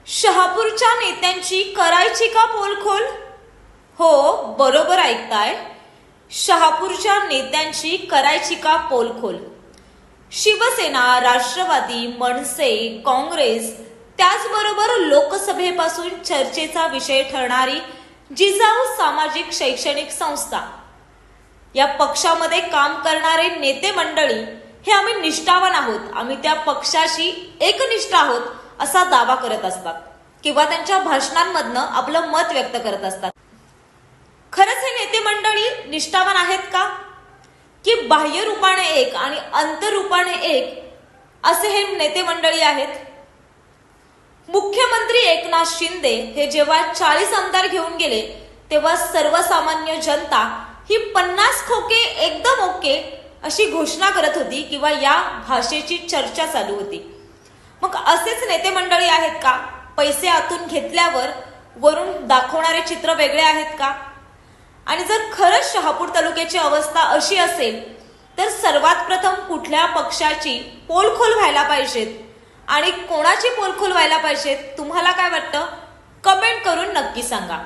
शहापूरच्या नेत्यांची करायची का पोलखोल? हो, बरोबर ऐकताय. शहापूरच्या नेत्यांची करायची का पोलखोल? शिवसेना, राष्ट्रवादी, मनसे, काँग्रेस त्याचबरोबर लोकसभेपासून चर्चेचा विषय ठरणारी जिजाऊ सामाजिक शैक्षणिक संस्था या पक्षामध्ये काम करणारे नेते मंडळी हे आम्ही निष्ठावान आहोत, आम्ही त्या पक्षाशी एकनिष्ठ आहोत असा दावा करत असतात किंवा त्यांच्या भाषणांमधनं आपलं मत व्यक्त करत असतात. खरंच हे नेते मंडळी निष्ठावान आहेत का, की बाह्य रूपाने एक आणि अंतरूपाने एक असे हे नेते मंडळी आहेत? मुख्यमंत्री एकनाथ शिंदे हे जेव्हा 40 आमदार घेऊन गेले तेव्हा सर्वसामान्य जनता ही 50 खोके एकदम ओके अशी घोषणा करत होती किंवा या भाषेची चर्चा चालू होती. मग असेच नेते मंडळी आहेत का? पैसे आतून घेतल्यावर वरून दाखवणारे चित्र वेगळे आहेत का? आणि जर खरंच शहापूर तालुक्याची अवस्था अशी असेल तर सर्वात प्रथम कुठल्या पक्षाची पोलखोल व्हायला पाहिजेत आणि कोणाची पोलखोल व्हायला पाहिजेत? तुम्हाला काय वाटतं? कमेंट करून नक्की सांगा.